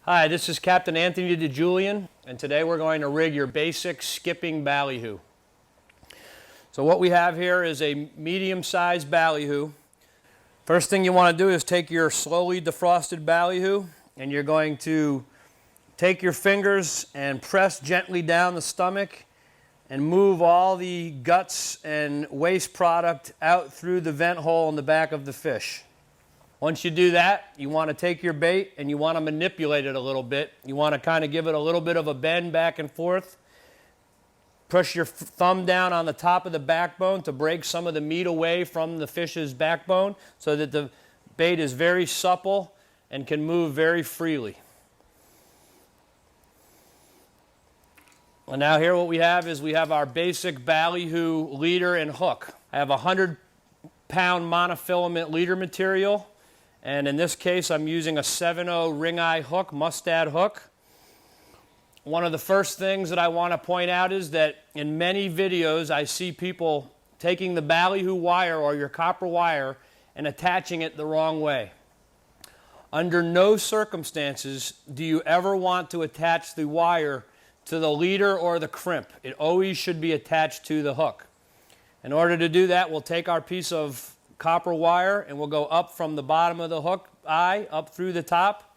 Hi, this is Captain Anthony DeJulian, and today we're going to rig your basic skipping ballyhoo. So what we have here is a medium-sized ballyhoo. First thing you want to do is take your slowly defrosted ballyhoo, and you're going to take your fingers and press gently down the stomach and move all the guts and waste product out through the vent hole in the back of the fish. Once you do that, you want to take your bait and you want to manipulate it a little bit. You want to kind of give it a little bit of a bend back and forth. Push your thumb down on the top of the backbone to break some of the meat away from the fish's backbone so that the bait is very supple and can move very freely. And now here what we have is we have our basic ballyhoo leader and hook. I have a 100-pound monofilament leader material. And in this case, I'm using a 7/0 ring eye hook, mustad hook. One of the first things that I want to point out is that in many videos, I see people taking the ballyhoo wire or your copper wire and attaching it the wrong way. Under no circumstances do you ever want to attach the wire to the leader or the crimp. It always should be attached to the hook. In order to do that, we'll take our piece of copper wire and we'll go up from the bottom of the hook eye up through the top,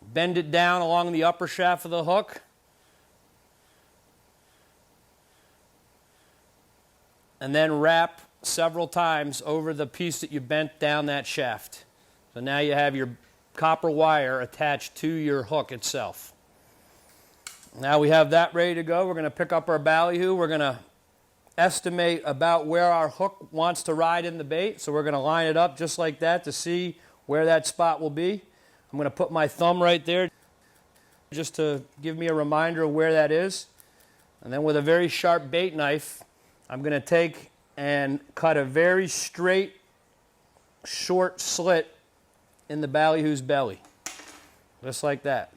bend it down along the upper shaft of the hook, and then wrap several times over the piece that you bent down that shaft. So now you have your copper wire attached to your hook itself. Now we have that ready to go. We're going to pick up our ballyhoo. We're going to estimate about where our hook wants to ride in the bait. So we're going to line it up just like that to see where that spot will be. I'm going to put my thumb right there just to give me a reminder of where that is. And then with a very sharp bait knife, I'm going to take and cut a very straight, short slit in the ballyhoo's belly. Just like that.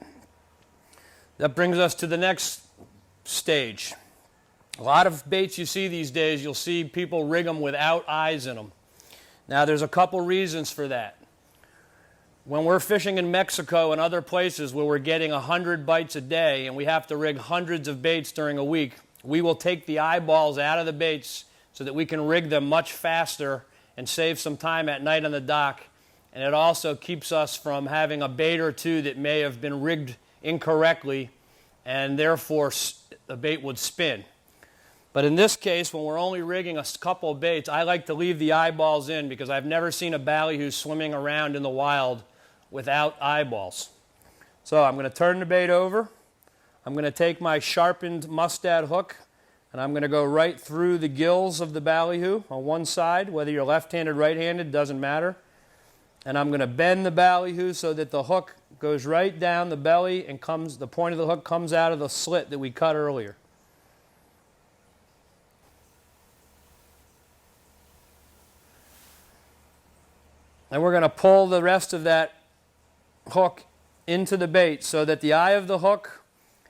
That brings us to the next stage. A lot of baits you see these days, you'll see people rig them without eyes in them. Now there's a couple reasons for that. When we're fishing in Mexico and other places where we're getting 100 bites a day and we have to rig hundreds of baits during a week, we will take the eyeballs out of the baits so that we can rig them much faster and save some time at night on the dock. And it also keeps us from having a bait or two that may have been rigged incorrectly and therefore the bait would spin. But in this case, when we're only rigging a couple of baits, I like to leave the eyeballs in because I've never seen a ballyhoo swimming around in the wild without eyeballs. So I'm going to turn the bait over. I'm going to take my sharpened mustad hook and I'm going to go right through the gills of the ballyhoo on one side. Whether you're left-handed, right-handed, doesn't matter. And I'm going to bend the ballyhoo so that the hook goes right down the belly and the point of the hook comes out of the slit that we cut earlier. And we're going to pull the rest of that hook into the bait so that the eye of the hook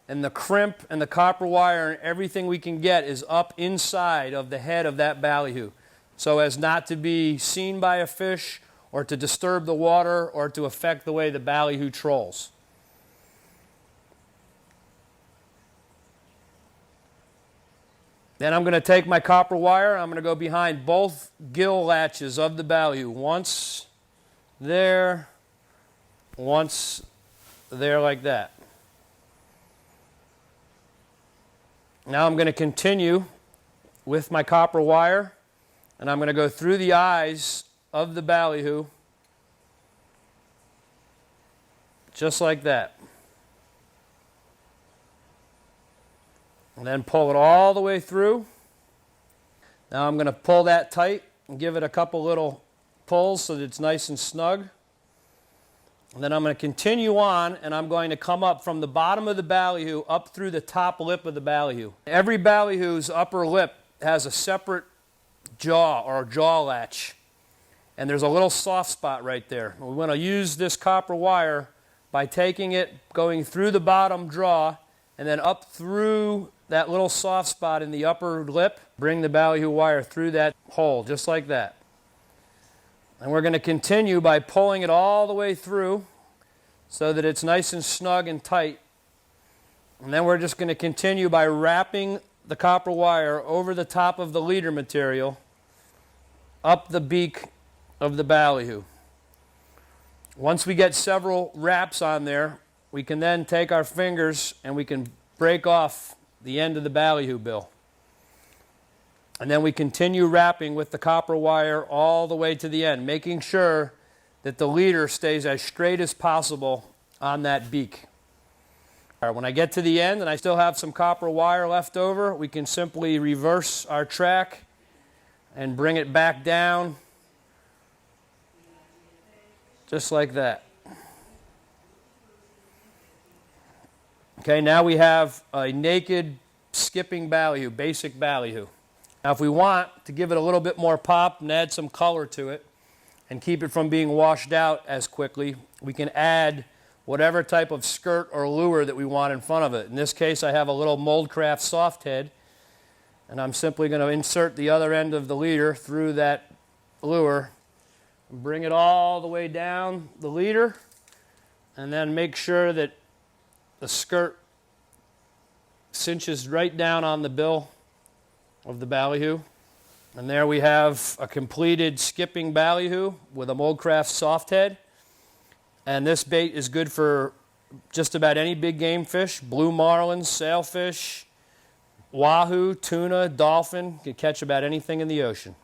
and the crimp and the copper wire and everything we can get is up inside of the head of that ballyhoo so as not to be seen by a fish or to disturb the water or to affect the way the ballyhoo trolls. Then I'm going to take my copper wire, I'm going to go behind both gill latches of the ballyhoo. Once there, once there like that. Now I'm going to continue with my copper wire and I'm going to go through the eyes of the ballyhoo just like that. And then pull it all the way through. Now I'm going to pull that tight and give it a couple little pulls so that it's nice and snug. And then I'm going to continue on and I'm going to come up from the bottom of the ballyhoo up through the top lip of the ballyhoo. Every ballyhoo's upper lip has a separate jaw or jaw latch. And there's a little soft spot right there. We want to use this copper wire by taking it, going through the bottom jaw and then up through that little soft spot in the upper lip, bring the ballyhoo wire through that hole, just like that. And we're going to continue by pulling it all the way through so that it's nice and snug and tight. And then we're just going to continue by wrapping the copper wire over the top of the leader material up the beak of the ballyhoo. Once we get several wraps on there, we can then take our fingers and we can break off the end of the ballyhoo bill. And then we continue wrapping with the copper wire all the way to the end, making sure that the leader stays as straight as possible on that beak. All right, when I get to the end and I still have some copper wire left over, we can simply reverse our track and bring it back down just like that. Okay, now we have a naked skipping ballyhoo, basic ballyhoo. Now if we want to give it a little bit more pop and add some color to it and keep it from being washed out as quickly, we can add whatever type of skirt or lure that we want in front of it. In this case, I have a little Moldcraft soft head, and I'm simply going to insert the other end of the leader through that lure and bring it all the way down the leader, and then make sure that the skirt cinches right down on the bill of the ballyhoo. And there we have a completed skipping ballyhoo with a Moldcraft soft head. And this bait is good for just about any big game fish, blue marlins, sailfish, wahoo, tuna, dolphin. You can catch about anything in the ocean.